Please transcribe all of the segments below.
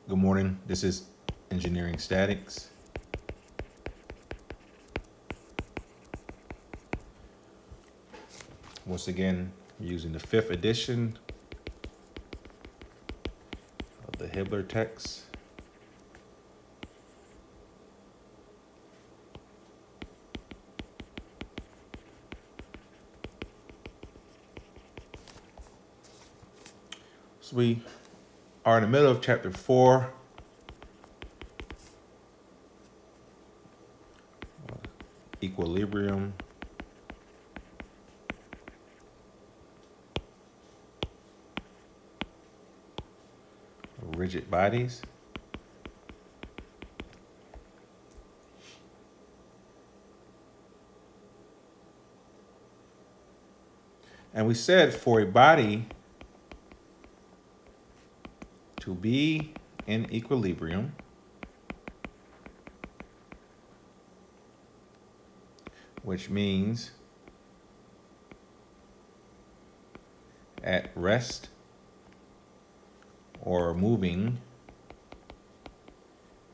Good morning. This is Engineering Statics. Once again, using the fifth edition of the Hibbeler text. So we are in the middle of chapter 4. Equilibrium. Rigid bodies. And we said for a body to be in equilibrium, which means at rest or moving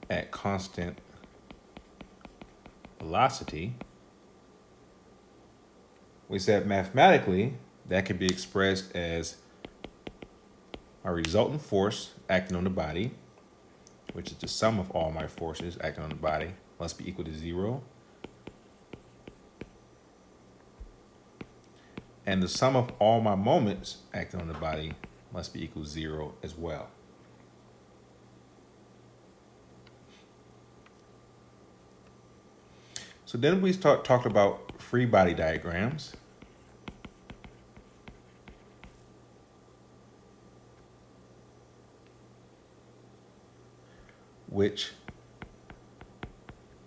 at constant velocity, we said mathematically that can be expressed as a resultant force acting on the body, which is the sum of all my forces acting on the body, must be equal to 0. And the sum of all my moments acting on the body must be equal to 0 as well. So then we talked about free body diagrams. Which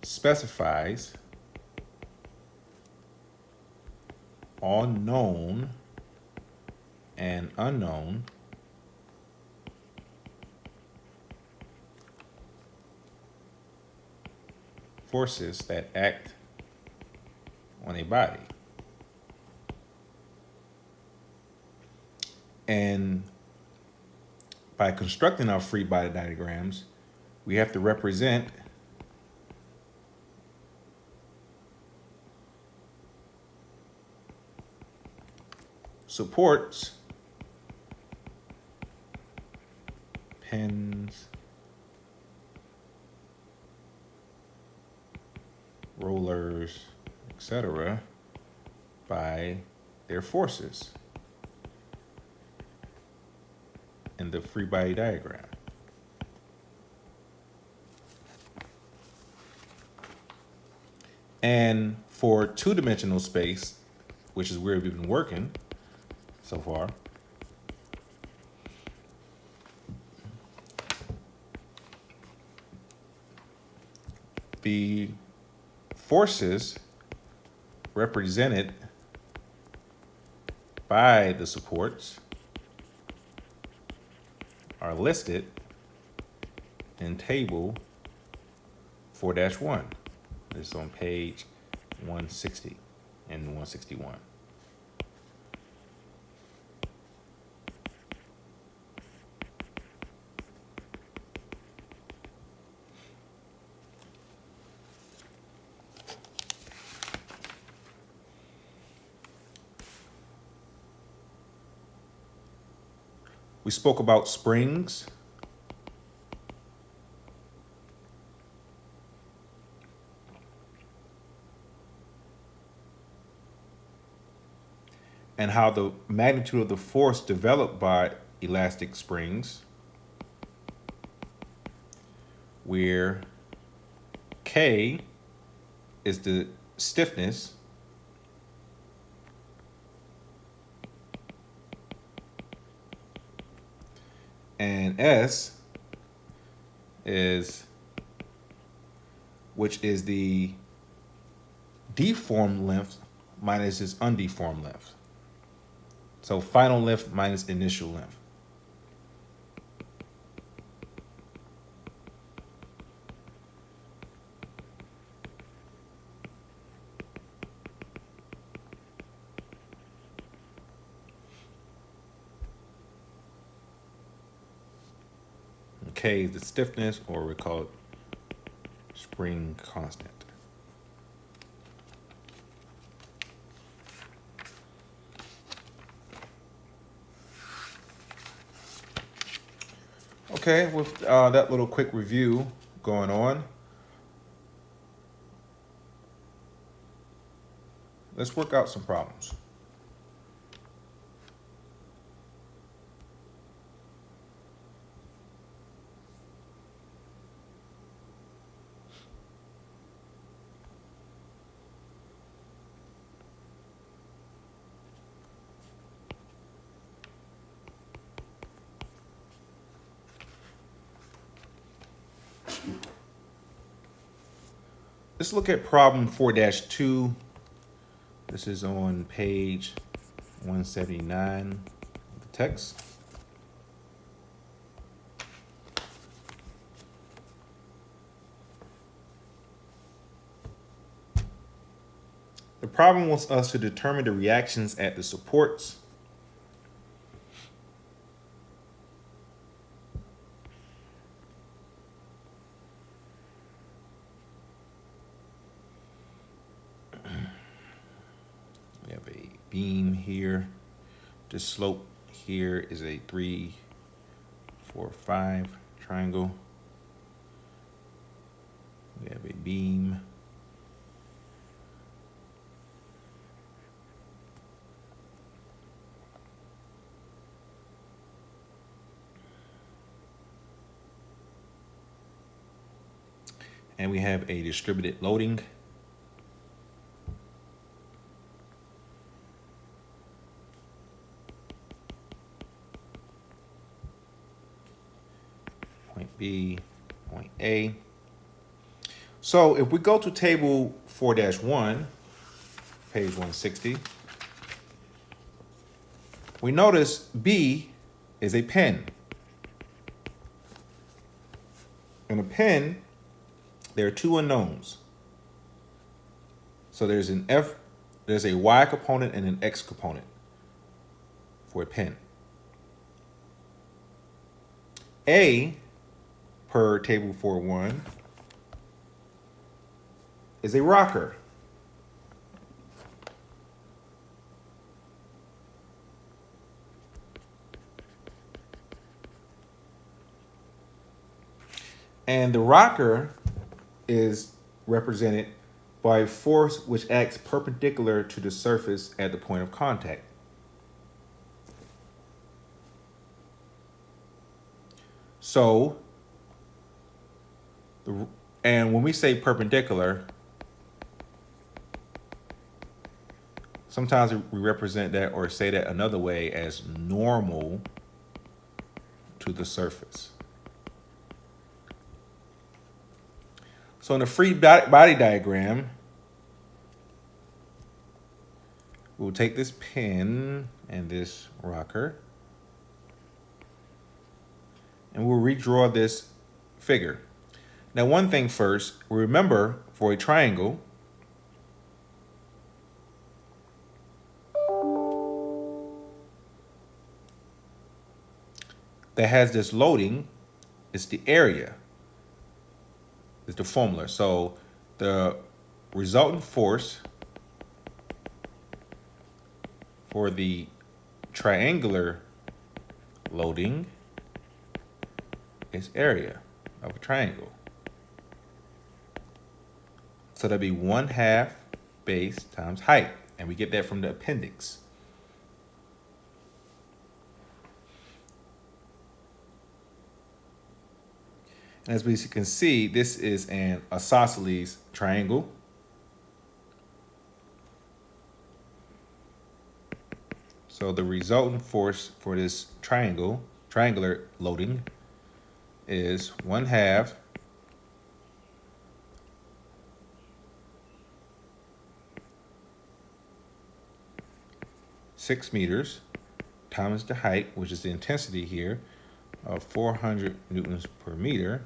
specifies all known and unknown forces that act on a body. And by constructing our free body diagrams, we have to represent supports, pins, rollers, etc., by their forces in the free body diagram. And for two-dimensional space, which is where we've been working so far, the forces represented by the supports are listed in table 4-1. It's on page 160 and 161. We spoke about springs. And how the magnitude of the force developed by elastic springs, where K is the stiffness and S is, which is the deformed length minus its undeformed length. So final length minus initial length. K is the stiffness, or we call it spring constant. Okay, with that little quick review going on, let's work out some problems. Let's look at problem 4-2. This is on page 179 of the text. The problem wants us to determine the reactions at the supports. We have a beam here. The slope here is a 3, 4, 5 triangle. We have a beam. And we have a distributed loading. Point B, point A. So if we go to table 4-1, page 160, we notice B is a pen. In a pen, there are two unknowns. So there's a Y component and an X component for a pen. A, per table 4-1, is a rocker. And the rocker is represented by a force which acts perpendicular to the surface at the point of contact. So, and when we say perpendicular, sometimes we represent that or say that another way as normal to the surface. So in the free body diagram, we'll take this pen and this rocker, and we'll redraw this figure. Now, one thing first, remember for a triangle, that has this loading, it's the area, is the formula. So the resultant force for the triangular loading is area of a triangle. So that'd be 1/2 base times height. And we get that from the appendix. And as we can see, this is an isosceles triangle. So the resultant force for this triangular loading is 1/2 6 meters times the height, which is the intensity here, of 400 newtons per meter.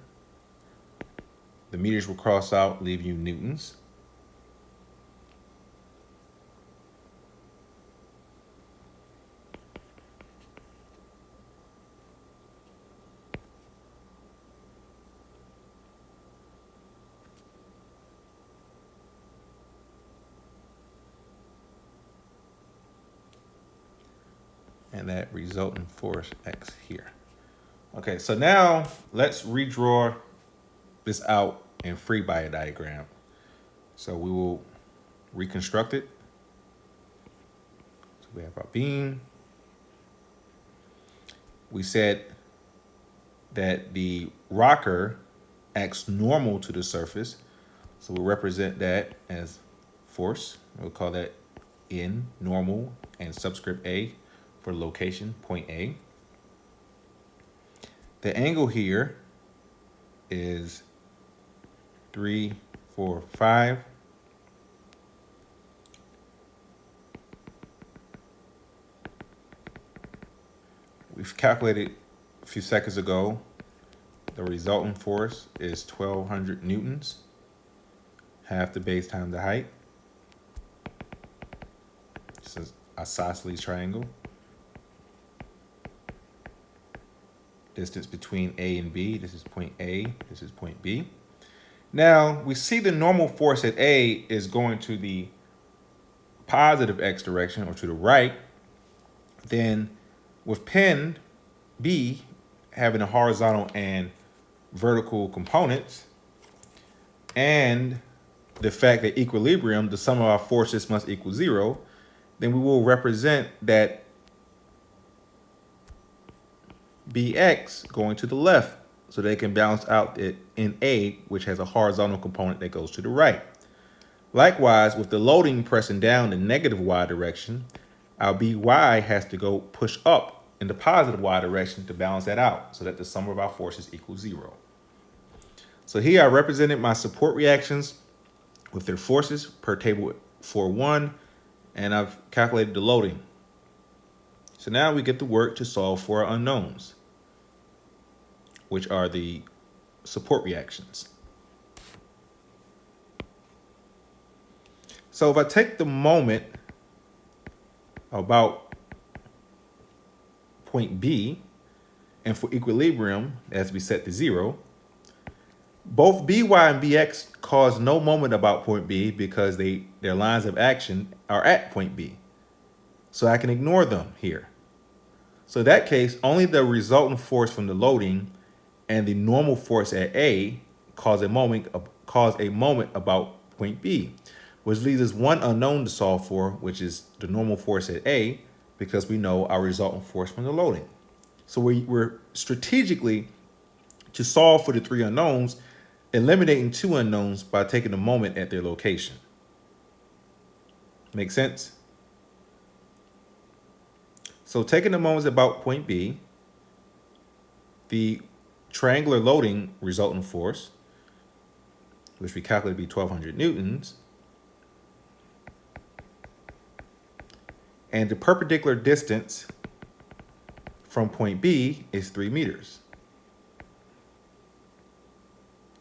The meters will cross out, leave you newtons. and that resultant force X here. Okay, so now let's redraw this out in free body diagram. So we will reconstruct it. So we have our beam. We said that the rocker acts normal to the surface. So we'll represent that as force. We'll call that N, normal, and subscript A for location, point A. The angle here is 3, 4, 5. We've calculated a few seconds ago, the resultant force is 1,200 newtons, half the base times the height. This is a isosceles triangle. Distance between A and B, this is point A, this is point B. Now, we see the normal force at A is going to the positive X direction, or to the right. Then with pin B having a horizontal and vertical components, and the fact that equilibrium, the sum of our forces must equal 0, then we will represent that BX going to the left so they can balance out it in A, which has a horizontal component that goes to the right. Likewise, with the loading pressing down the negative Y direction, our BY has to go push up in the positive Y direction to balance that out so that the sum of our forces equals 0. So here I represented my support reactions with their forces per table 4.1, and I've calculated the loading. So now we get to work to solve for our unknowns, which are the support reactions. So if I take the moment about point B, and for equilibrium, as we set to 0, both BY and BX cause no moment about point B because their lines of action are at point B. So I can ignore them here. So in that case, only the resultant force from the loading and the normal force at A cause a moment about point B, which leaves us one unknown to solve for, which is the normal force at A, because we know our resultant force from the loading. So we're strategically, to solve for the 3 unknowns, eliminating 2 unknowns by taking the moment at their location. Make sense? So taking the moments about point B, the triangular loading resultant force, which we calculate to be 1,200 newtons, and the perpendicular distance from point B is 3 meters.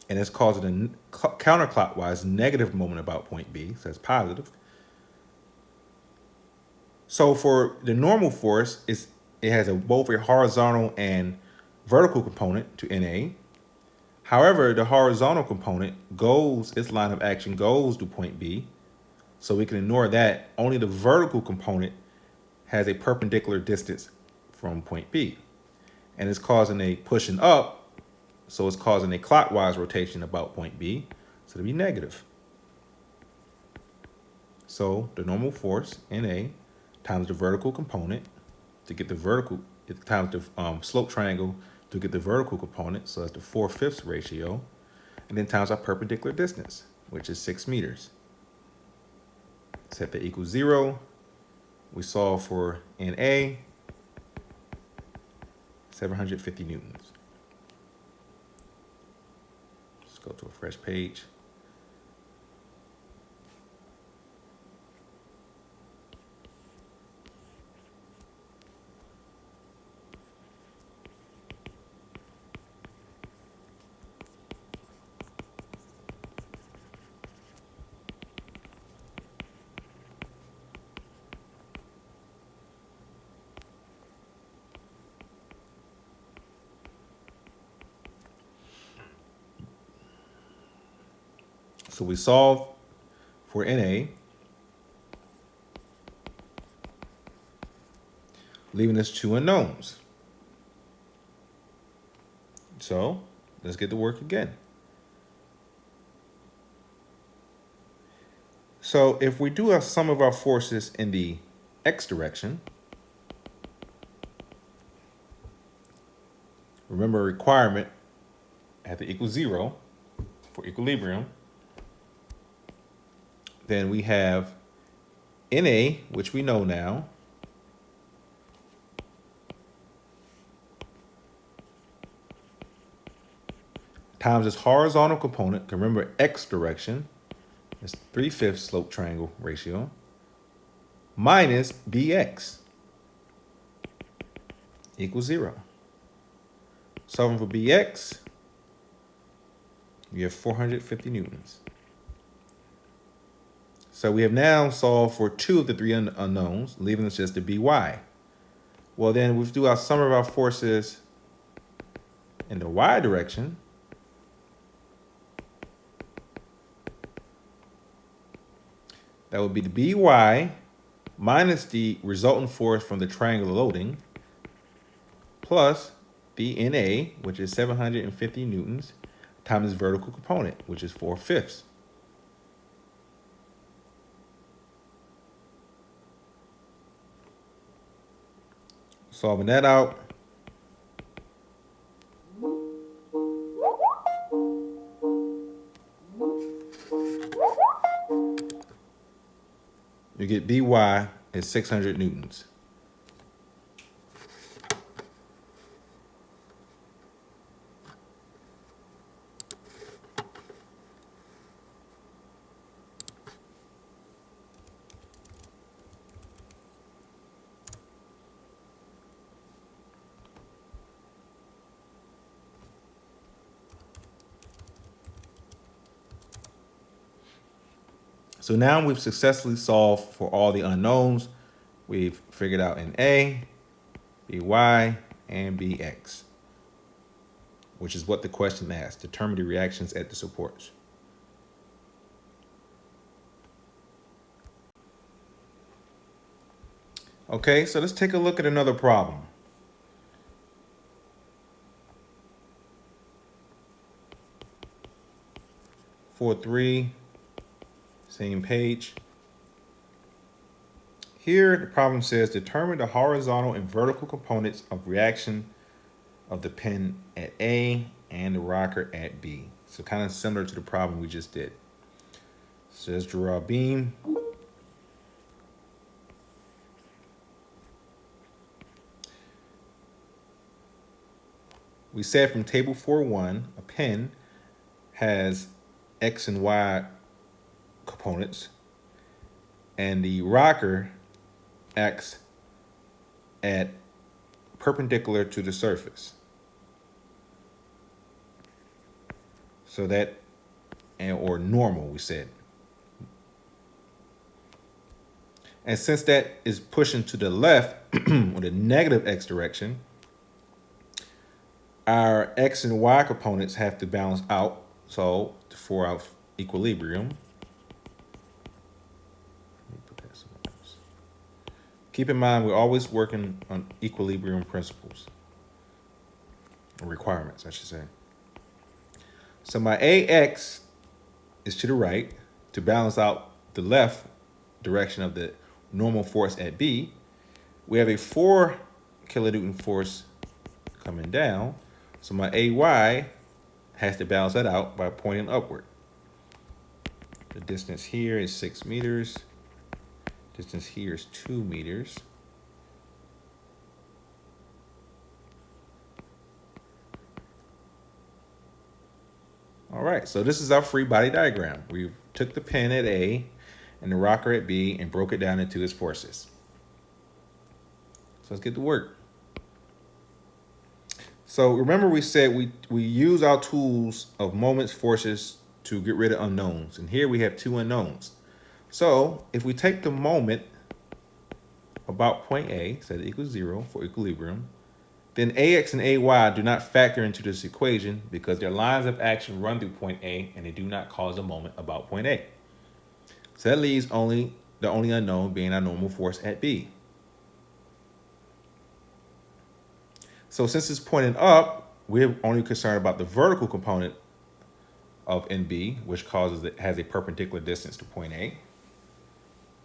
And it's causing a counterclockwise negative moment about point B, so that's positive. So for the normal force, it has both a horizontal and vertical component to NA. However, the horizontal component its line of action goes to point B, so we can ignore that. Only the vertical component has a perpendicular distance from point B, and it's causing a pushing up, so it's causing a clockwise rotation about point B, so it'll be negative. So the normal force, NA, times the vertical component to get the vertical, times the slope triangle to get the vertical component, so that's the 4/5 ratio, and then times our perpendicular distance, which is 6 meters. Set that equals 0. We solve for NA, 750 newtons. Let's go to a fresh page. So we solve for NA, leaving us two unknowns. So let's get to work again. So if we do a sum of our forces in the x direction, remember a requirement have to equal 0 for equilibrium, then we have NA, which we know now, times its horizontal component, remember x direction, it's 3/5 slope triangle ratio, minus bx equals 0. Solving for bx, you have 450 newtons. So we have now solved for two of the three unknowns, leaving us just the by. Well, then we do our sum of our forces in the y direction. That would be the by minus the resultant force from the triangular loading plus the NA, which is 750 newtons, times its vertical component, which is 4/5. Solving that out, you get by is 600 newtons. So now we've successfully solved for all the unknowns. We've figured out NA, by, and bx, which is what the question asks. Determine the reactions at the supports. Okay, so let's take a look at another problem. For 3, same page. Here, the problem says determine the horizontal and vertical components of reaction of the pin at A and the rocker at B. So kind of similar to the problem we just did. So let's draw a beam. We said from table 4.1, a pin has X and Y components, and the rocker acts at perpendicular to the surface. So that, or normal, we said. And since that is pushing to the left, or the negative X direction, our X and Y components have to balance out. So for our equilibrium, keep in mind, we're always working on equilibrium principles, or requirements, I should say. So my AX is to the right to balance out the left direction of the normal force at B. We have a 4 kilonewton force coming down. So my AY has to balance that out by pointing upward. The distance here is 6 meters. Distance here is 2 meters. All right, so this is our free body diagram. We took the pin at A and the rocker at B and broke it down into its forces. So let's get to work. So remember we said we use our tools of moments, forces to get rid of unknowns. And here we have two unknowns. So if we take the moment about point A, set it equals 0 for equilibrium, then AX and AY do not factor into this equation because their lines of action run through point A and they do not cause a moment about point A. So that leaves the only unknown being our normal force at B. So since it's pointing up, we're only concerned about the vertical component of NB, which has a perpendicular distance to point A.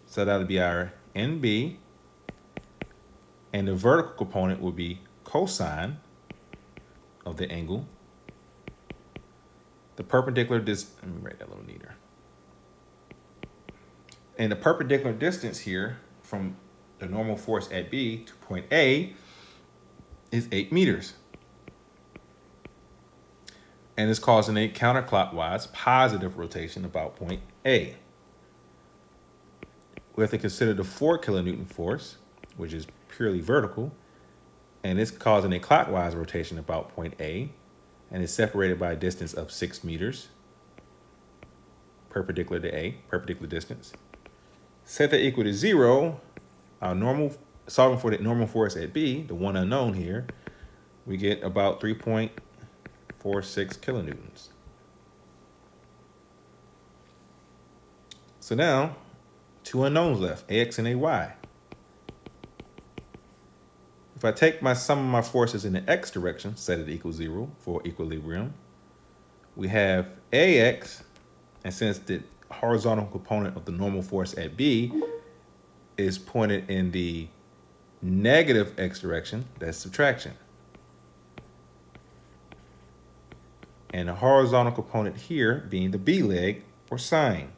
So that'll be our NB, and the vertical component will be cosine of the angle. The perpendicular distance, let me write that a little neater. And the perpendicular distance here from the normal force at B to point A is 8 meters. And it's causing a counterclockwise positive rotation about point A. We have to consider the 4 kilonewton force, which is purely vertical, and it's causing a clockwise rotation about point A, and it's separated by a distance of 6 meters, perpendicular to A, perpendicular distance. Set that equal to 0, solving for the normal force at B, the one unknown here, we get about 3.46 kilonewtons. So now, two unknowns left, AX and AY. If I take my sum of my forces in the X direction, set it equals 0 for equilibrium, we have AX, and since the horizontal component of the normal force at B is pointed in the negative X direction, that's subtraction. And the horizontal component here being the B leg, or sine.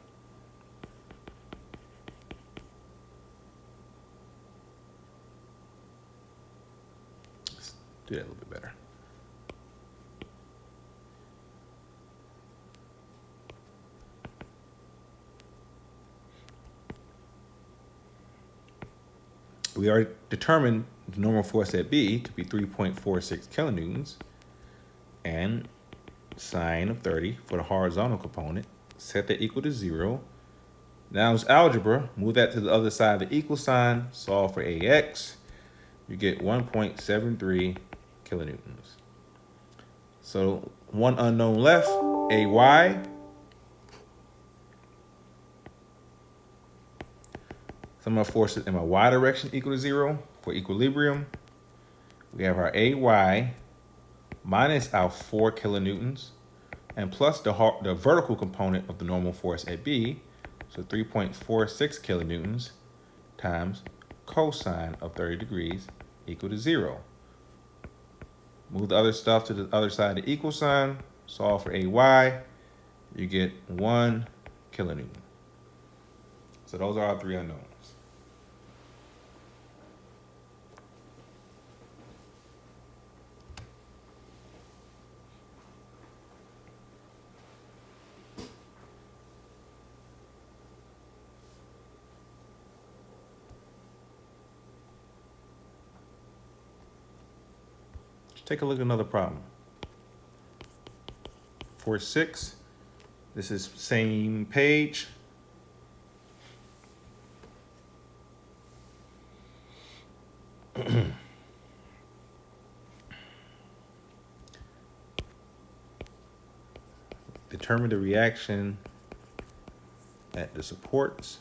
Let's do that a little bit better. We already determined the normal force at B to be 3.46 kilonewtons, and sine of 30 for the horizontal component. Set that equal to 0. Now it's algebra. Move that to the other side of the equal sign. Solve for AX. You get 1.73 kilonewtons. So one unknown left, AY. Sum of forces in my Y direction equal to 0 for equilibrium. We have our AY minus our 4 kilonewtons and plus the vertical component of the normal force at B, so 3.46 kilonewtons times cosine of 30 degrees equal to 0. Move the other stuff to the other side of the equal sign, solve for AY, you get 1 kilonewton. So those are our three unknowns. Take a look at another problem. For 6, this is same page. Determine the reaction at the supports.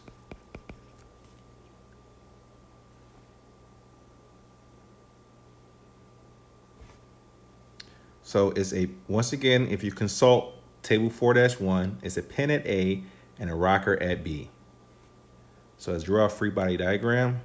So it's once again, if you consult table 4-1, it's a pin at A and a rocker at B. So let's draw a free body diagram.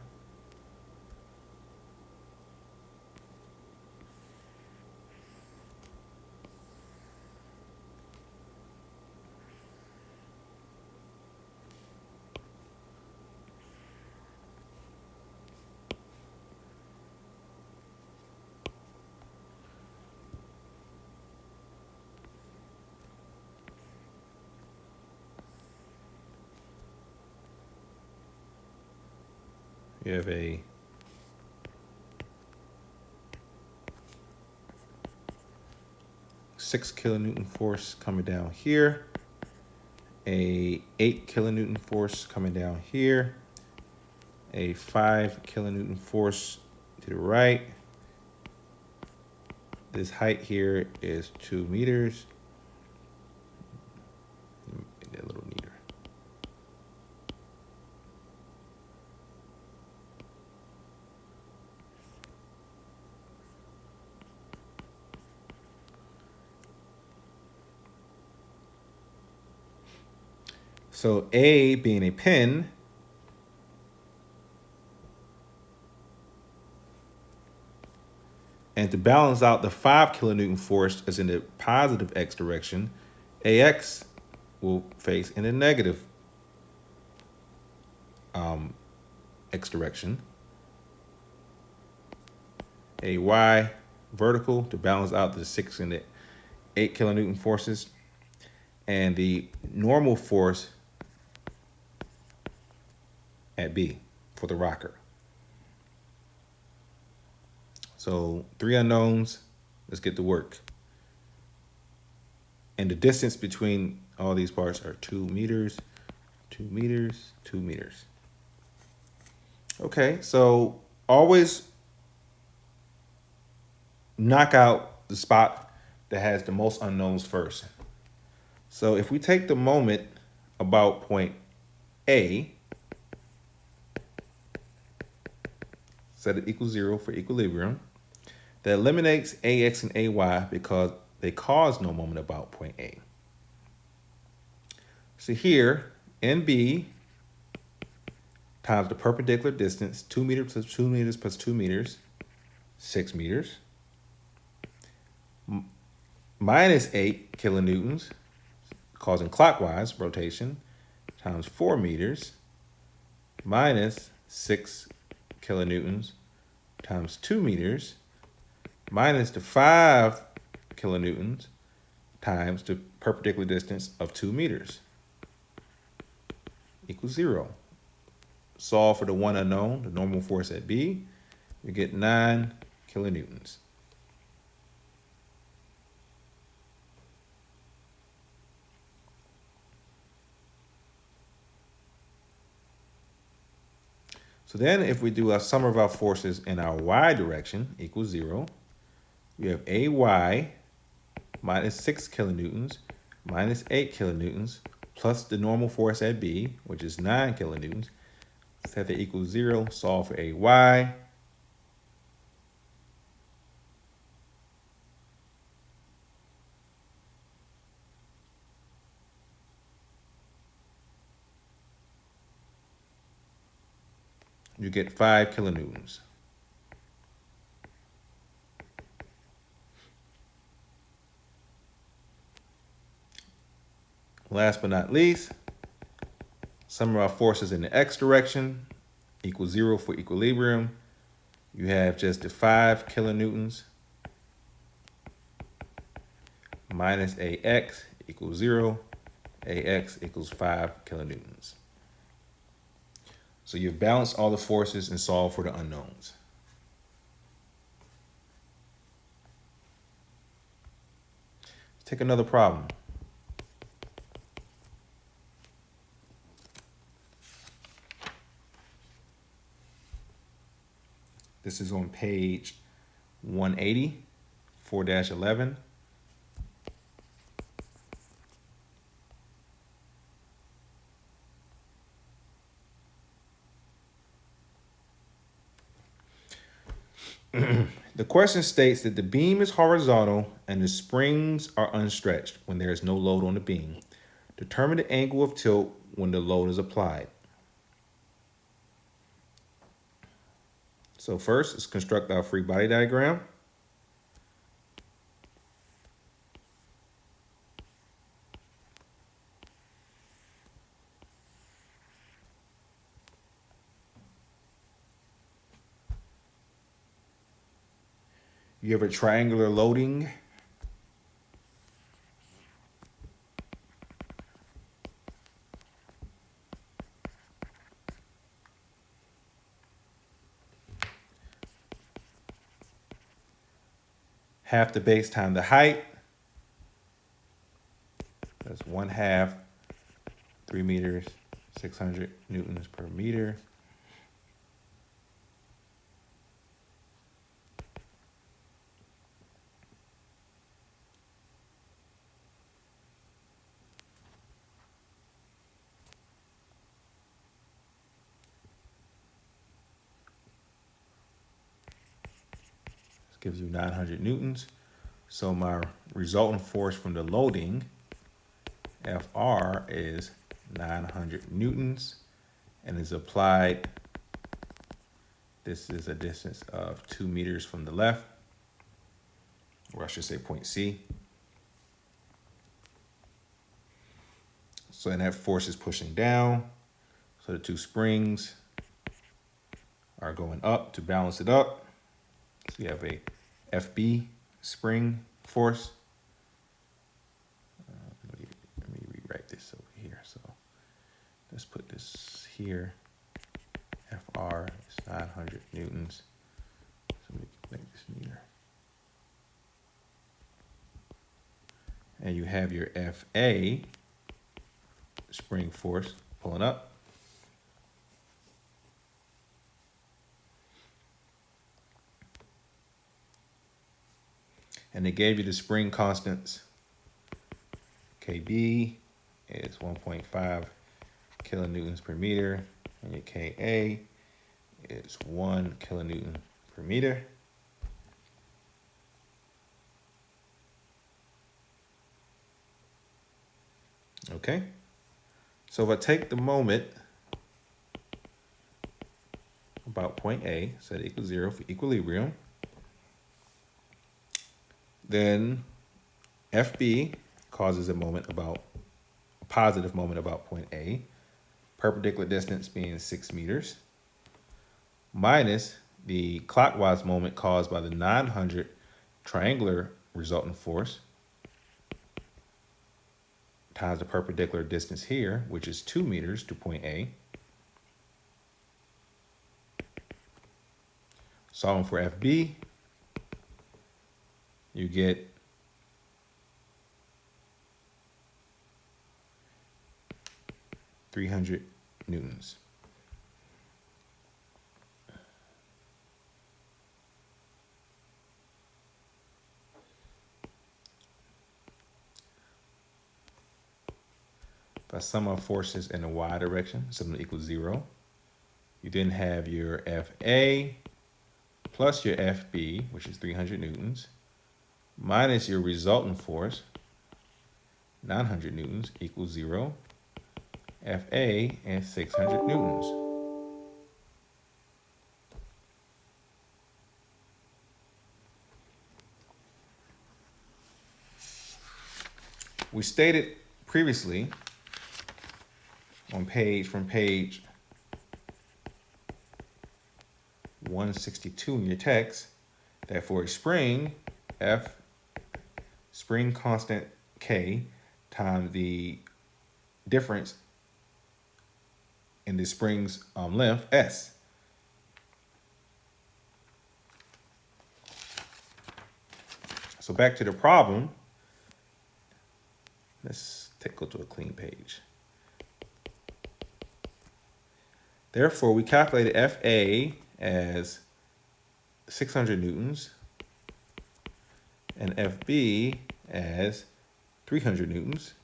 You have a six kilonewton force coming down here, a 8 kilonewton force coming down here, a 5 kilonewton force to the right. This height here is 2 meters. Make that a little neater. So A being a pin, and to balance out the 5 kilonewton force as in the positive x direction, AX will face in the negative x direction. AY vertical to balance out the 6 and the 8 kilonewton forces, and the normal force at B for the rocker. So 3 unknowns, let's get to work. And the distance between all these parts are 2 meters, 2 meters, 2 meters. Okay, so always knock out the spot that has the most unknowns first. So if we take the moment about point A, set it equals 0 for equilibrium, that eliminates AX and AY because they cause no moment about point A. So here, NB times the perpendicular distance, 2 meters plus 2 meters plus 2 meters, 6 meters, minus 8 kilonewtons, causing clockwise rotation, times 4 meters, minus 6 kilonewtons, times 2 meters, minus the 5 kilonewtons, times the perpendicular distance of 2 meters, equals 0. Solve for the one unknown, the normal force at B, you get 9 kilonewtons. So then if we do a sum of our forces in our y direction equals 0, we have AY minus 6 kilonewtons minus 8 kilonewtons plus the normal force at B, which is 9 kilonewtons. Set that equals 0, solve for AY. You get 5 kilonewtons. Last but not least, sum of our forces in the x direction equals 0 for equilibrium. You have just the 5 kilonewtons minus AX equals 0. AX equals 5 kilonewtons. So you've balanced all the forces and solved for the unknowns. Let's take another problem. This is on page 180, 4-11. The question states that the beam is horizontal and the springs are unstretched when there is no load on the beam. Determine the angle of tilt when the load is applied. So first, let's construct our free body diagram. You have a triangular loading. Half the base times the height. That's 1/2, 3 meters, 600 newtons per meter. This gives you 900 newtons. So my resultant force from the loading, FR, is 900 newtons and is applied. This is a distance of 2 meters from the left, or I should say point C. So, and that force is pushing down. So the two springs are going up to balance it up. So you have a FB spring force. Let me rewrite this over here. So let's put this here. FR is 900 newtons. So we can make this neater. And you have your FA spring force pulling up. And they gave you the spring constants. KB is 1.5 kilonewtons per meter, and your KA is 1 kilonewton per meter. Okay, so if I take the moment about point A, set it equals 0 for equilibrium, then FB causes a positive moment about point A, perpendicular distance being 6 meters, minus the clockwise moment caused by the 900 triangular resultant force, times the perpendicular distance here, which is 2 meters to point A. Solving for FB, you get .300 newtons. If I sum up forces in the y direction, sum equals 0. You then have your FA plus your FB, which is 300 newtons, minus your resultant force, 900 newtons, equals 0. FA and 600 newtons. We stated previously on page 162 in your text that for a spring, F spring constant K times the difference in the spring's length, S. So back to the problem. Let's go to a clean page. Therefore, we calculated FA as 600 newtons and FB as 300 newtons.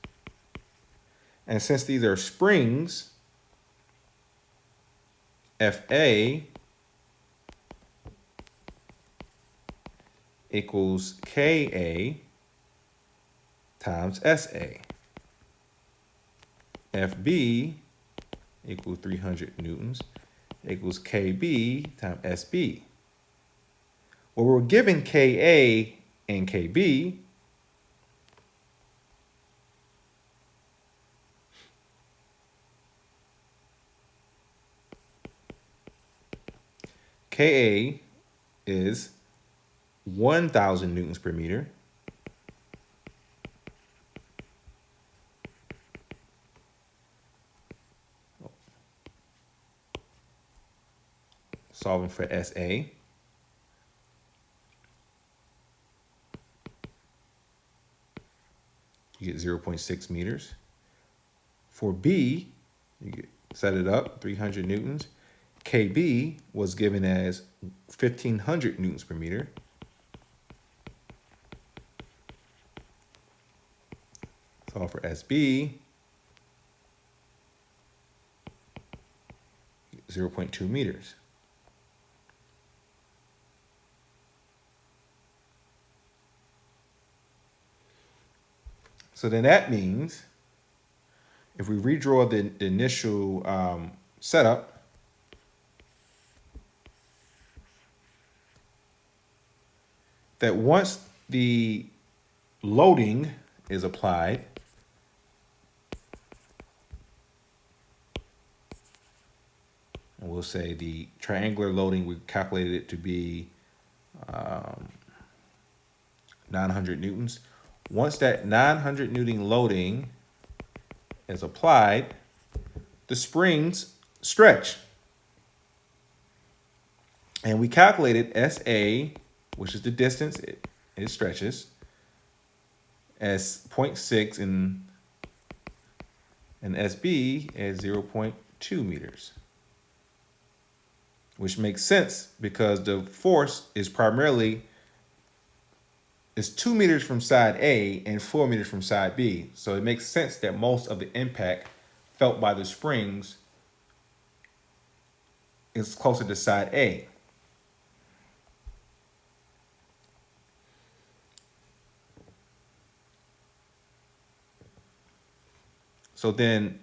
And since these are springs, FA equals KA times SA. FB equals 300 newtons equals KB times SB. Well, we're given KA and KB. KA is 1,000 newtons per meter. Solving for SA. You get 0.6 meters. For B, you set it up, 300 newtons. KB was given as 1,500 newtons per meter. Solve for SB, 0.2 meters. So then that means if we redraw the initial setup, that once the loading is applied, and we'll say the triangular loading, we calculated it to be 900 newtons. Once that 900 Newton loading is applied, the springs stretch. And we calculated SA, which is the distance it stretches, as 0.6 and SB as 0.2 meters. Which makes sense because the force is primarily 2 meters from side A and 4 meters from side B. So it makes sense that most of the impact felt by the springs is closer to side A. So then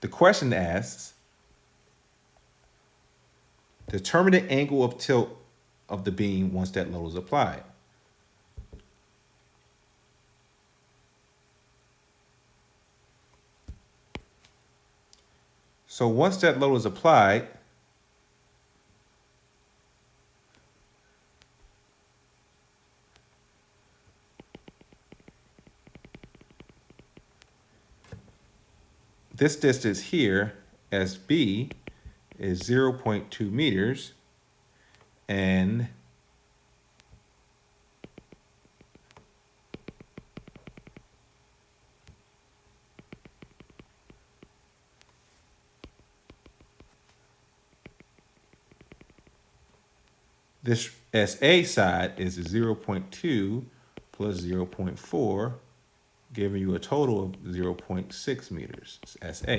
the question asks, determine the angle of tilt of the beam once that load is applied. So once that load is applied, this distance here, SB, is 0.2 meters, and this SA side is 0.2 plus 0.4, giving you a total of 0.6 meters, SA.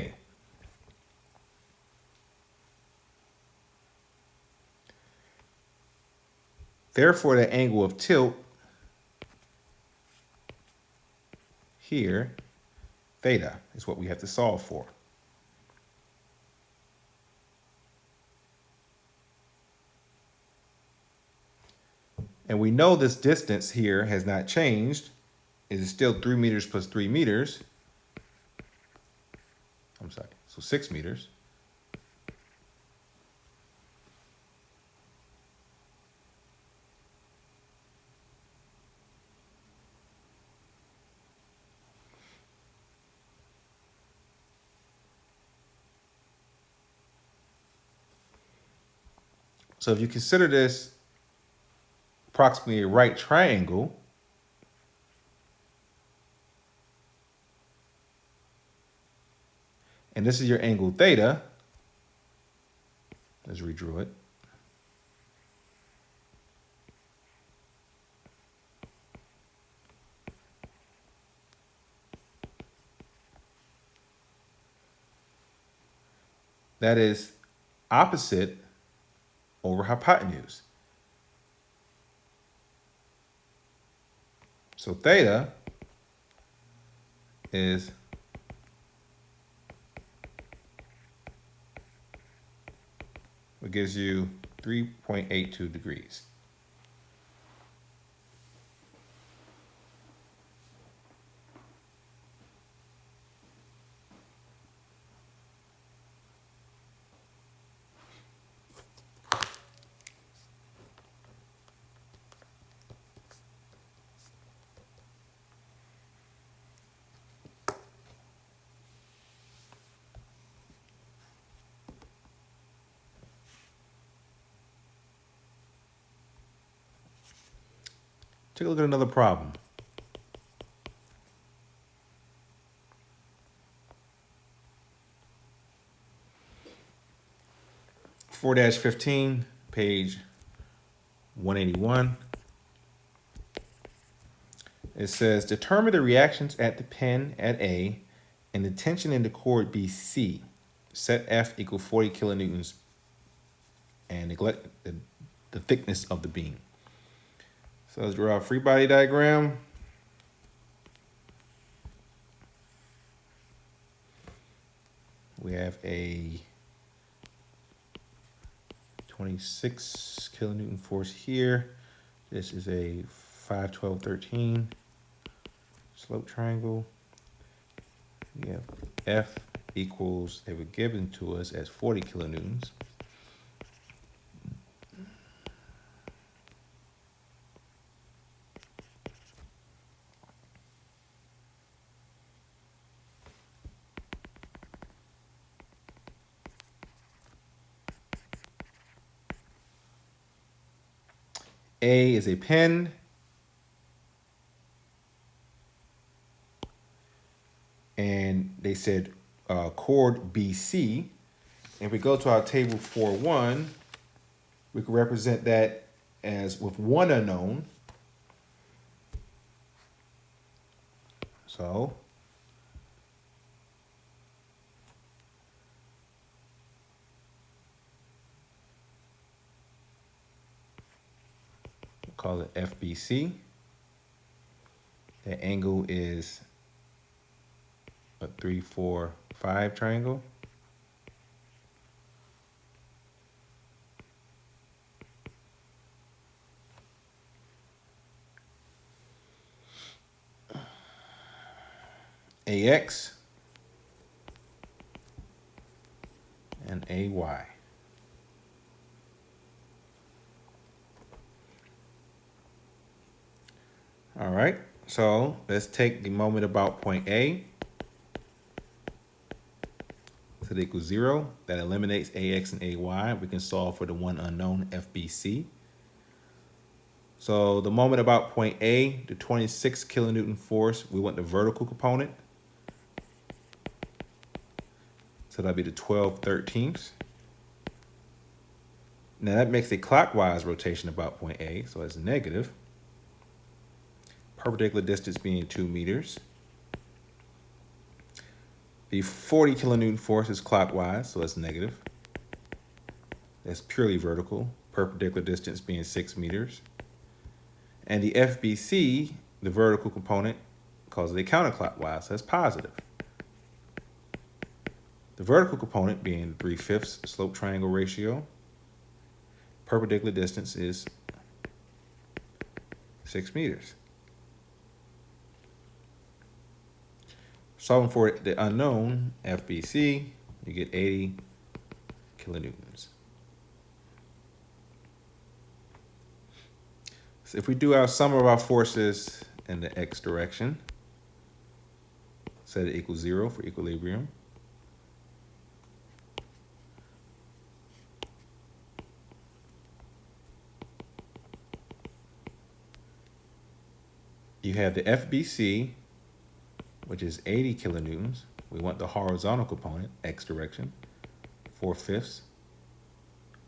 Therefore, the angle of tilt here, theta, is what we have to solve for. And we know this distance here has not changed. It is still 3 meters plus 3 meters. I'm sorry, so 6 meters. So if you consider this approximately a right triangle, and this is your angle theta, let's redraw it. That is opposite over hypotenuse. So theta is what gives you 3.82 degrees. Take a look at another problem. Four 15, page 181. It says, determine the reactions at the pin at A and the tension in the cord BC. Set F equal 40 kilonewtons and neglect the thickness of the beam. So let's draw a free body diagram. we have a 26 kilonewton force here. This is a 5, 12, 13 slope triangle. We have F equals, they were given to us as 40 kilonewtons. A is a pin. And they said chord BC. If we go to our table 4-1, we can represent that as with one unknown. So we'll call it FBC. The angle is a 3, 4, 5 triangle. AX and AY. All right, so let's take the moment about point A. So that equals 0. That eliminates AX and AY. We can solve for the one unknown, FBC. So the moment about point A, the 26 kilonewton force, we want the vertical component. So that'll be the 12/13. Now that makes a clockwise rotation about point A, so it's negative. Perpendicular distance being 2 meters. The 40 kilonewton force is clockwise, so it's negative. That's purely vertical. Perpendicular distance being 6 meters. And the FBC, the vertical component, causes it counterclockwise, so that's positive. The vertical component being 3/5 slope triangle ratio. Perpendicular distance is 6 meters. Solving for the unknown, FBC, you get 80 kilonewtons. So if we do our sum of our forces in the x direction, set it equals 0 for equilibrium. You have the FBC, which is 80 kilonewtons. We want the horizontal component, x direction, 4/5,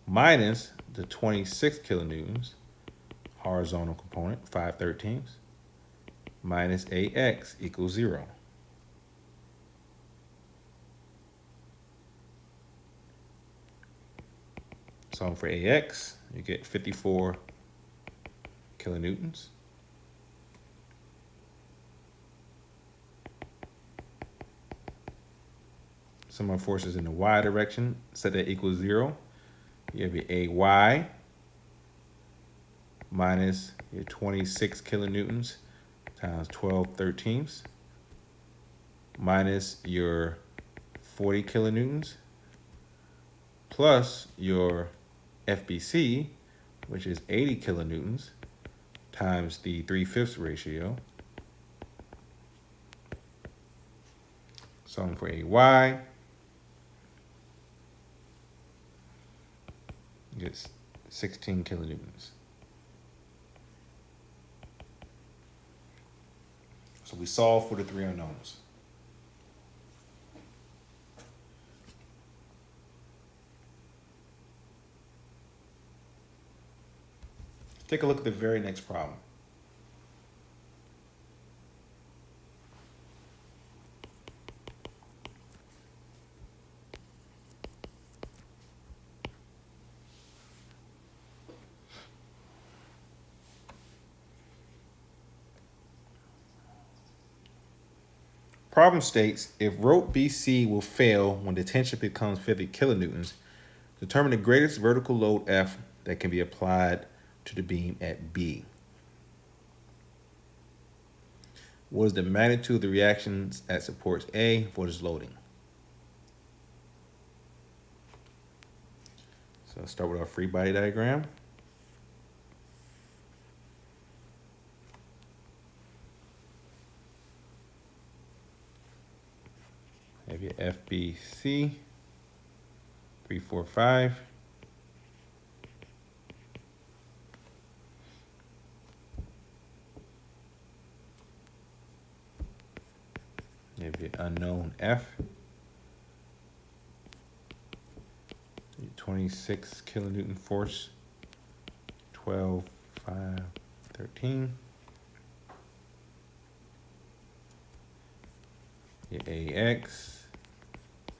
minus the 26 kilonewtons, horizontal component, 5/13, minus AX equals 0. So for AX, you get 54 kilonewtons. Sum of forces in the y direction, set that equals 0. You have your AY minus your 26 kilonewtons times 12/13 minus your 40 kilonewtons plus your FBC, which is 80 kilonewtons times the 3/5 ratio. Sum for AY. Gets 16 kilonewtons. So we solve for the three unknowns. Take a look at the very next problem. problem states if rope BC will fail when the tension becomes 50 kilonewtons, determine the greatest vertical load F that can be applied to the beam at B. What is the magnitude of the reactions at supports A for this loading? So let's start with our free body diagram. Have your FBC 345. You have your unknown F. Your 26 kilonewton force, 12, 5, 13. Your AX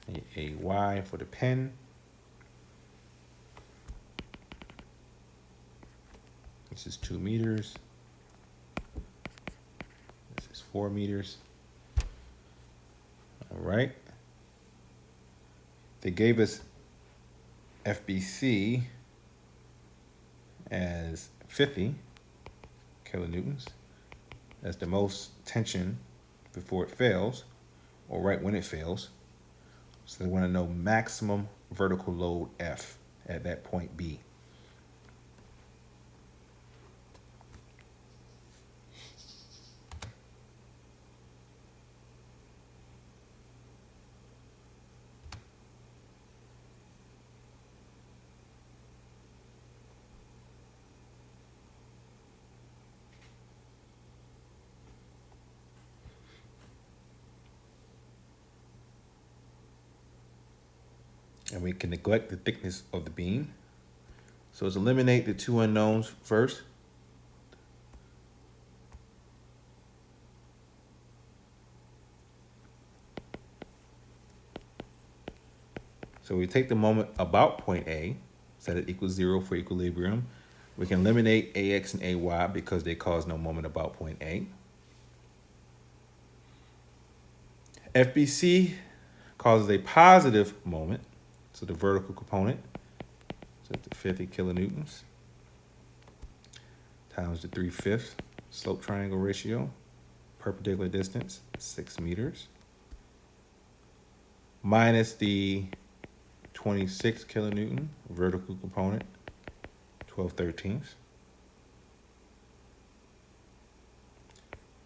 and your AY for the pen. This is 2 meters. This is 4 meters. All right. They gave us FBC as 50 kilonewtons. That's the most tension before it fails, or right when it fails. So they want to know maximum vertical load F at that point B. And we can neglect the thickness of the beam. So let's eliminate the two unknowns first. So we take the moment about point A, set it equals 0 for equilibrium. We can eliminate AX and AY because they cause no moment about point A. FBC causes a positive moment, so the vertical component, so the 50 kilonewtons times the 3/5 slope triangle ratio, perpendicular distance, 6 meters, minus the 26 kilonewton vertical component, 12/13.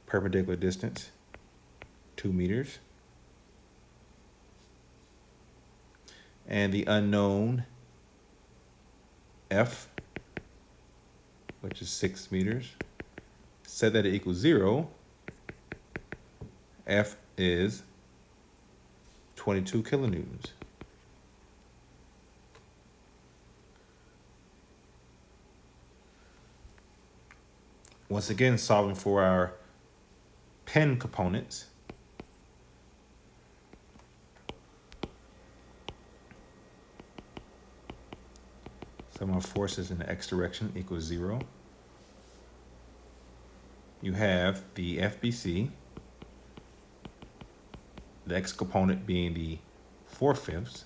Perpendicular distance, 2 meters. And the unknown F, which is 6 meters. Set that it equals 0. F is 22 kilonewtons. Once again, solving for our pen components. Sum of forces in the x direction equals 0. You have the FBC, the x component being the 4/5,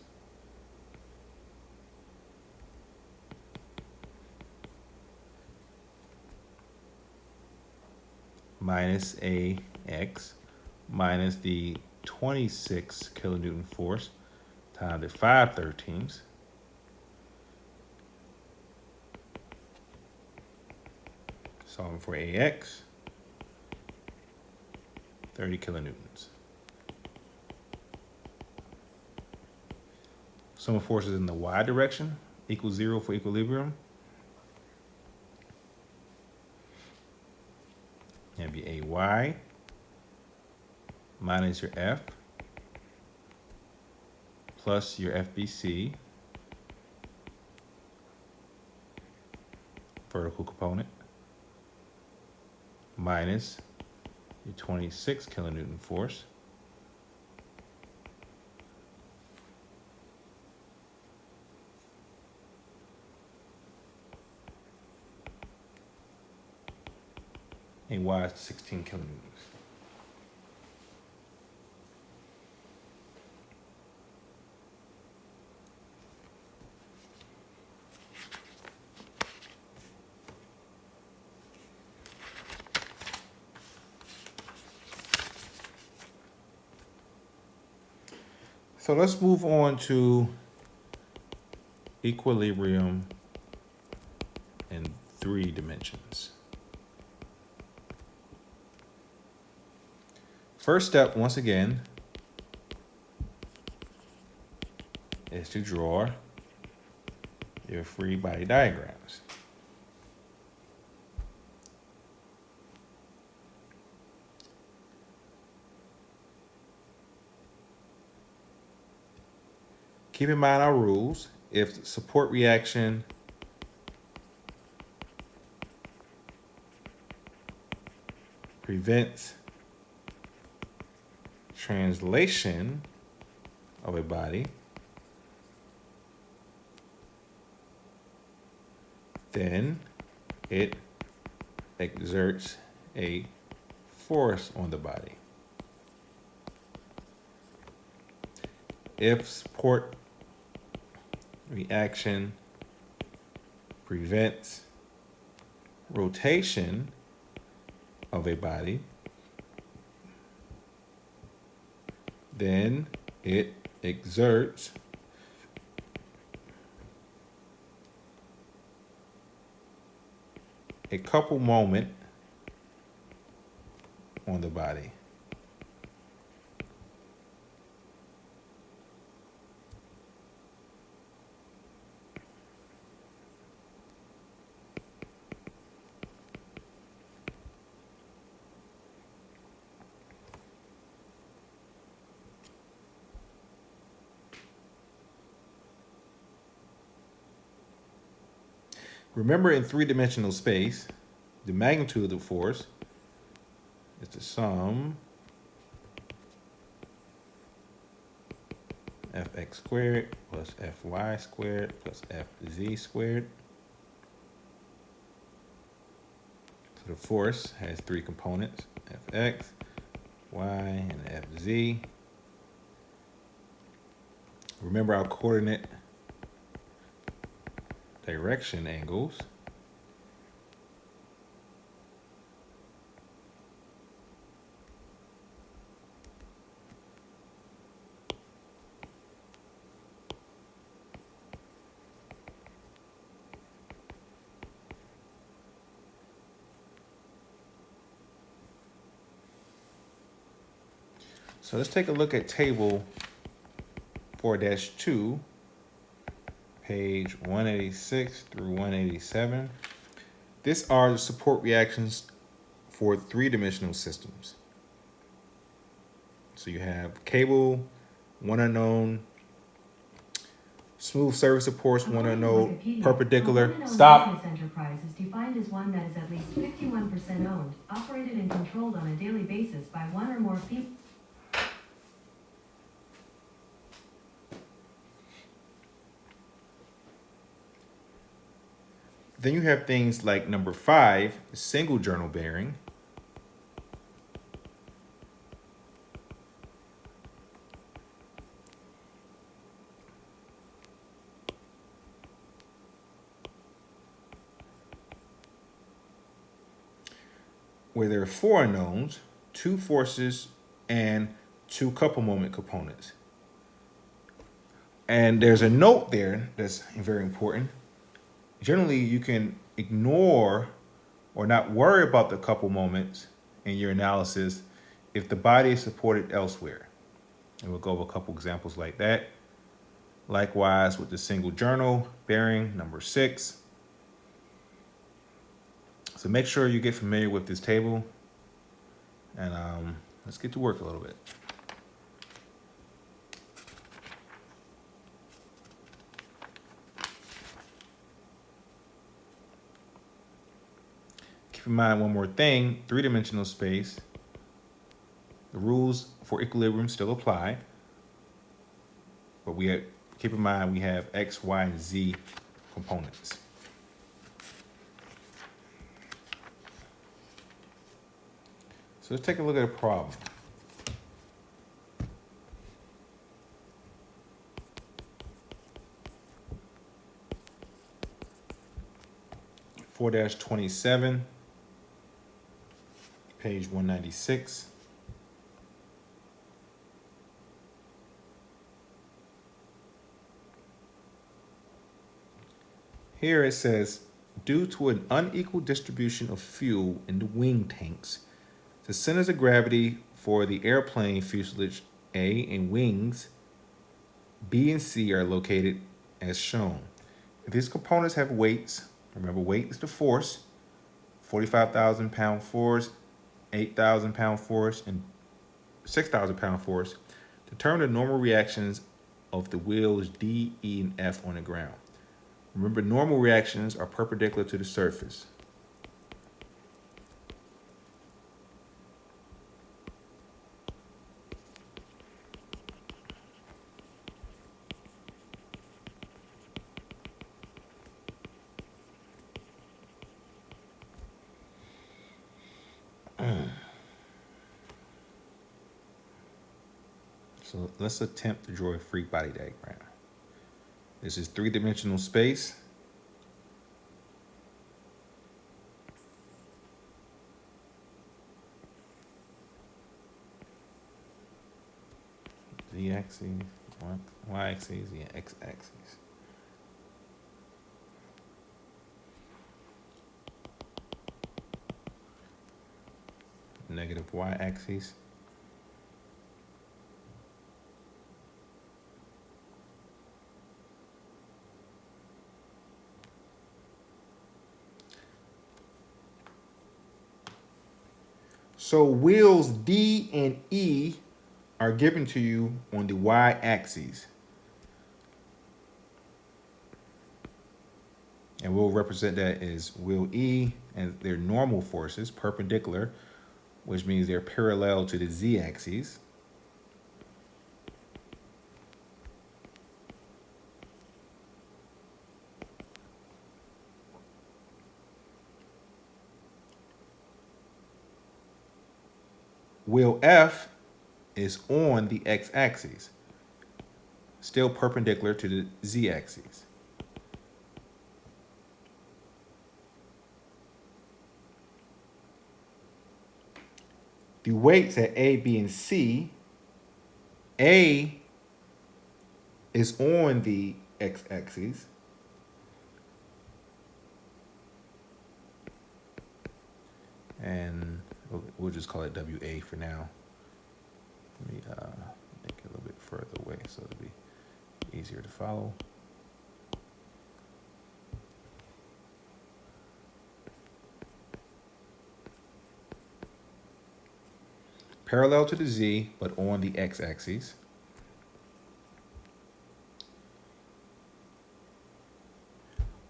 minus AX minus the 26 kilonewton force times the 5/13. Solving for AX, 30 kilonewtons. Sum of forces in the y direction equals 0 for equilibrium. That'd be AY minus your F plus your FBC, vertical component, minus your 26 kilonewton force and y is 16 kilonewtons. So let's move on to equilibrium in 3 dimensions. First step, once again, is to draw your free body diagrams. Keep in mind our rules. If the support reaction prevents translation of a body, then it exerts a force on the body. If support reaction prevents rotation of a body, then it exerts a couple moment on the body. Remember, in 3-dimensional space, the magnitude of the force is the sum fx squared plus fy squared plus fz squared. So the force has 3 components, fx, y, and fz. Remember our coordinate direction angles. So let's take a look at table 4-2, page 186 through 187. These are the support reactions for 3-dimensional systems. So you have cable, 1 unknown, smooth surface supports, 1 unknown, perpendicular. Stop. Business enterprise is defined as one that is at least 51% owned, operated and controlled on a daily basis by 1 or more people. Then you have things like number 5, single journal bearing. Where there are 4 unknowns, 2 forces, and 2 couple moment components. And there's a note there that's very important. Generally, you can ignore or not worry about the couple moments in your analysis if the body is supported elsewhere. And we'll go over a couple examples like that. Likewise, with the single journal bearing, number 6. So make sure you get familiar with this table, and let's get to work a little bit. Keep in mind one more thing, 3-dimensional space, the rules for equilibrium still apply, but keep in mind we have X, Y, and Z components. So let's take a look at a problem. (4-27), page 196. Here it says, due to an unequal distribution of fuel in the wing tanks, the centers of gravity for the airplane fuselage A and wings B and C are located as shown. If these components have weights, remember weight is the force, 45,000 pound force, 8,000 pound force, and 6,000 pound force, determine the normal reactions of the wheels D, E, and F on the ground. Remember, normal reactions are perpendicular to the surface. So let's attempt to draw a free body diagram. This is three-dimensional space. Z-axis, y-axis, and x-axis. Negative y-axis. So wheels D and E are given to you on the y-axis. And we'll represent that as wheel E and their normal forces, perpendicular, which means they're parallel to the z-axis. Wheel F is on the x-axis, still perpendicular to the z-axis. The weights at A, B, and C, A is on the x-axis. And we'll just call it WA for now. Let me make it a little bit further away so it'll be easier to follow. Parallel to the Z, but on the x-axis.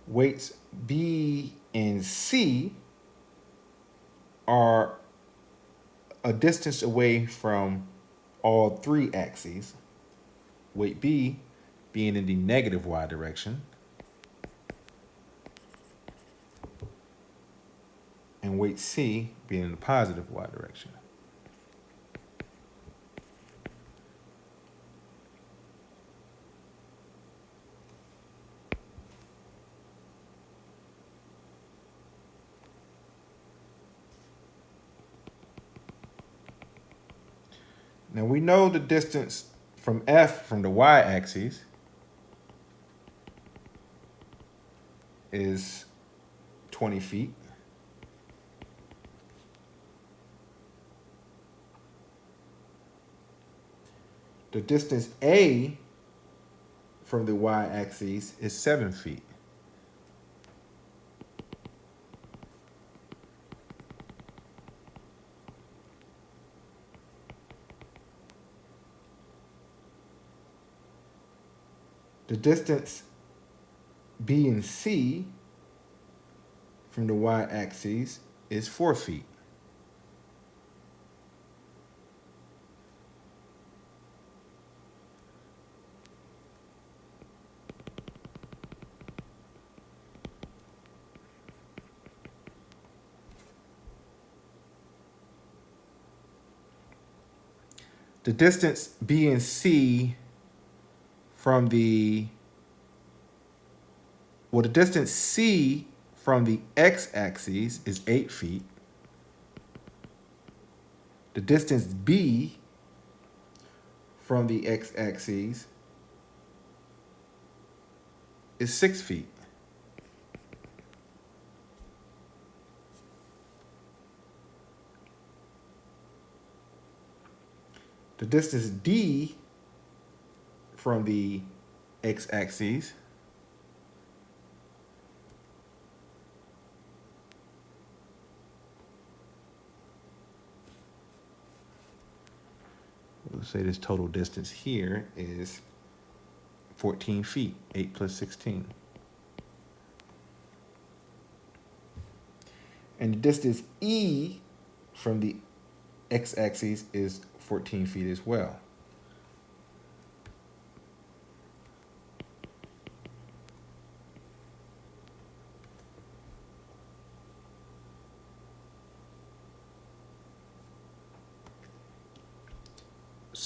Weights B and C are a distance away from all three axes. Weight B being in the negative y direction, and weight C being in the positive y direction. Now we know the distance from F from the y-axis is 20 feet. The distance A from the y-axis is 7 feet. The distance B and C from the y-axis is 4 feet. The distance B and C from the distance C from the x-axis is 8 feet. The distance B from the x-axis is 6 feet. The distance d from the x-axis we'll say this total distance here is 14 feet, 8 plus 16. And the distance E from the x-axis is 14 feet as well.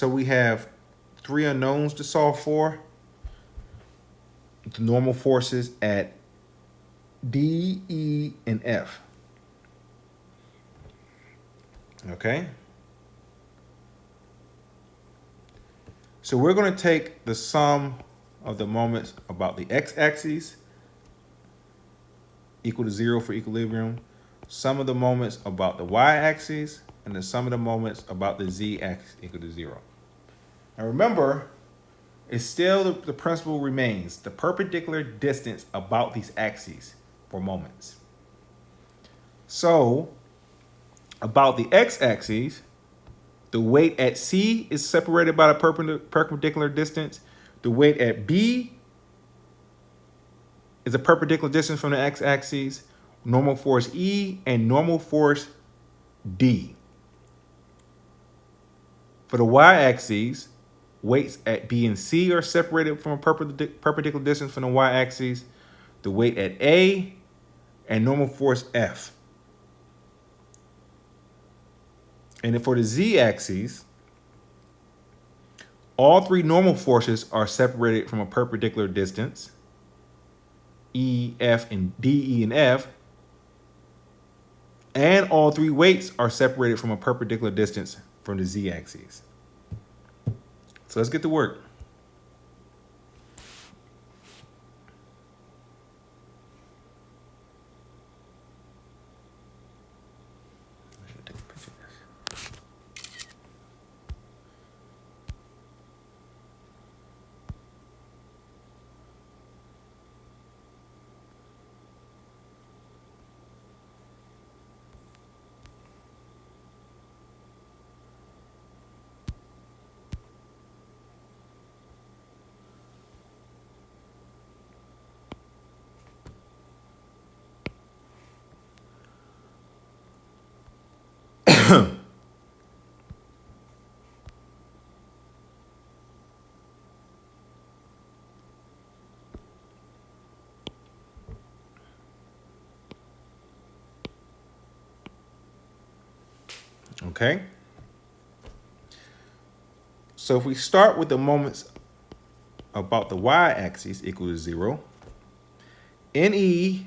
So we have three unknowns to solve for. The normal forces at D, E, and F. Okay? So we're going to take the sum of the moments about the x-axis equal to 0 for equilibrium, sum of the moments about the y-axis, and the sum of the moments about the z-axis equal to 0. Now remember, it's still the principle remains the perpendicular distance about these axes for moments. So about the x-axis, the weight at C is separated by the perpendicular distance. The weight at B is a perpendicular distance from the x-axis, normal force E, and normal force D. For the y-axis, weights at B and C are separated from a perpendicular distance from the y-axis, the weight at A, and normal force F. And then for the z-axis, all three normal forces are separated from a perpendicular distance, E, F, and D, E, and F. And all three weights are separated from a perpendicular distance from the z-axis. So let's get to work. I should take a picture of this. Okay. So if we start with the moments about the y-axis equal to 0, NE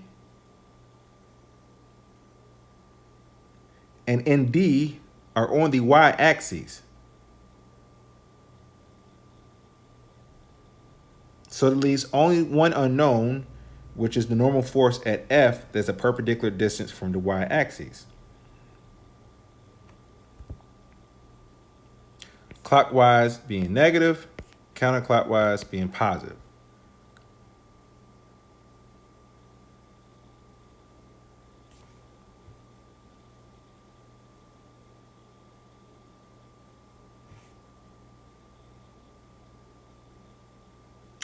and ND are on the y-axis. So it leaves only one unknown, which is the normal force at F that's a perpendicular distance from the y-axis. Clockwise being negative, counterclockwise being positive.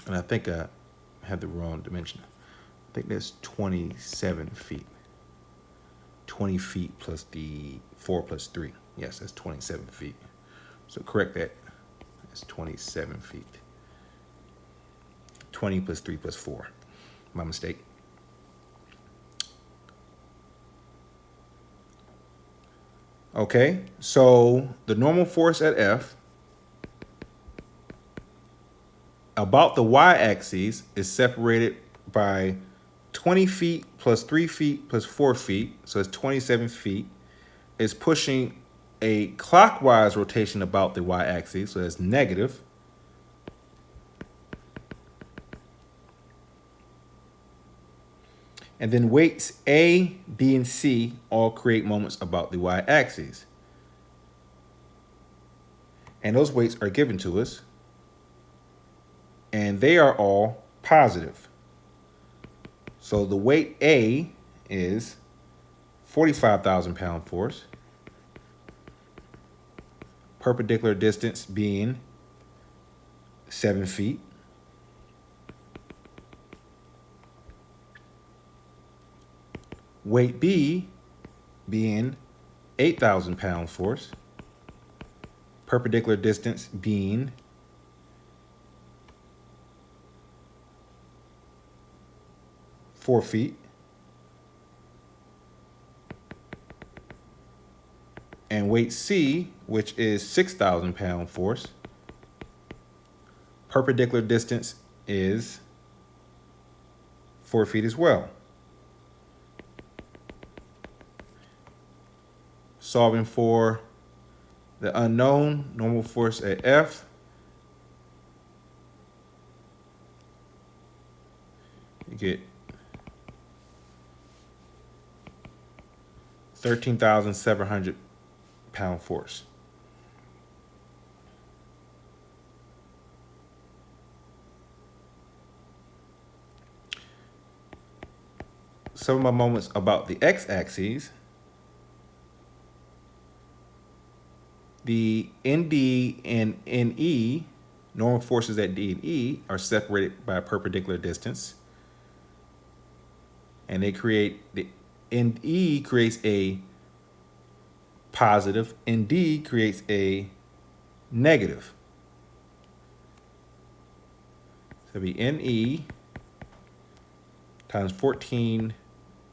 And I think I have the wrong dimension. I think that's 27 feet. 20 feet plus the 4 plus 3. Yes, that's 27 feet. So correct that. That's 27 feet. 20 plus 3 plus 4. My mistake. Okay, so the normal force at F about the y-axis is separated by 20 feet plus 3 feet plus 4 feet, so it's 27 feet. It's pushing a clockwise rotation about the y-axis, so that's negative. And then weights A, B, and C all create moments about the y-axis. and those weights are given to us, and they are all positive. So the weight A is 45,000 pound force, perpendicular distance being 7 feet. Weight B being 8,000 pound force, perpendicular distance being 4 feet. And weight C, which is 6,000 pound force, perpendicular distance is 4 feet as well. Solving for the unknown, normal force at F, you get 13,700 pound force. Some of my moments about the x-axis. The ND and NE, normal forces at D and E, are separated by a perpendicular distance. And they create, the NE creates a positive, ND creates a negative. So it'll be NE times 14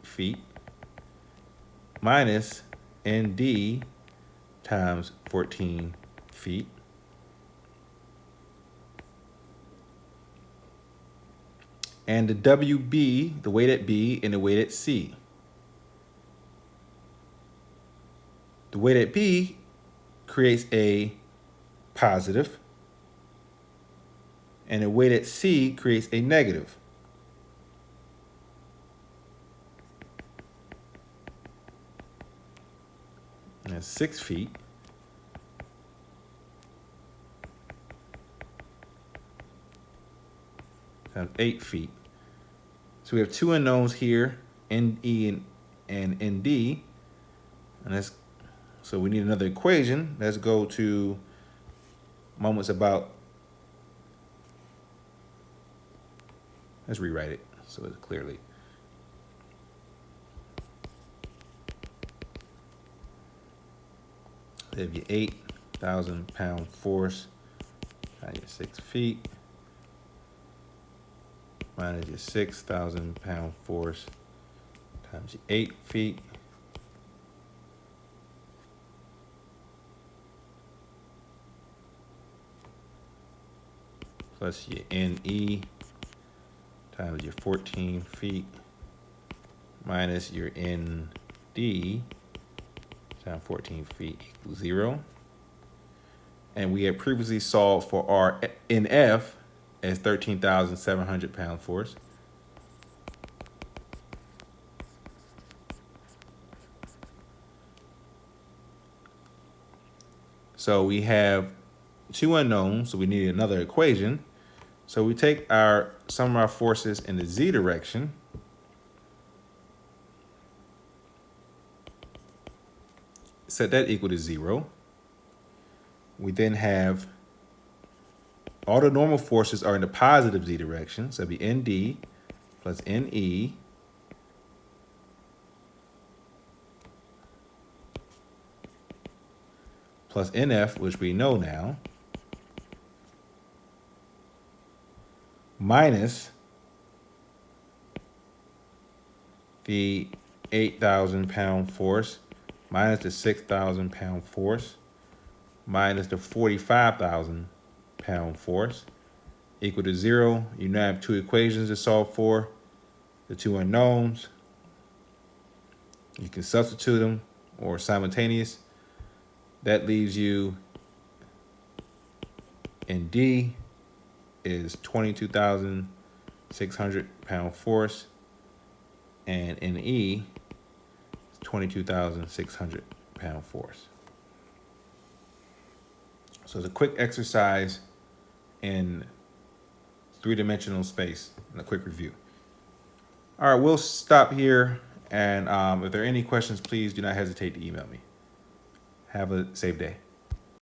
feet minus ND times 14 feet. And the WB, the weight at B, and the weight at C. The weight at B creates a positive, and the weight at C creates a negative. And that's 6 feet. Times 8 feet. So we have two unknowns here, NE and ND. So we need another equation. Let's go to moments about, let's rewrite it so it's clearly. There'd be 8,000 pound force times your 6 feet minus your 6,000 pound force times your 8 feet plus your NE times your 14 feet minus your ND times 14 feet equals 0. And we had previously solved for our NF as 13,700 pound force. So we have two unknowns, so we need another equation. So we take our sum of our forces in the z direction. Set that equal to 0. We then have all the normal forces are in the positive z direction. So it'll be ND plus NE plus NF, which we know now, minus the 8,000 pound force minus the 6,000 pound force minus the 45,000 pound force equal to 0. You now have two equations to solve for, the two unknowns. You can substitute them or simultaneous. That leaves you in D is 22,600 pound force, and in E is 22,600 pound force. So it's a quick exercise in three-dimensional space and a quick review. All right, we'll stop here. And if there are any questions, please do not hesitate to email me. Have a safe day.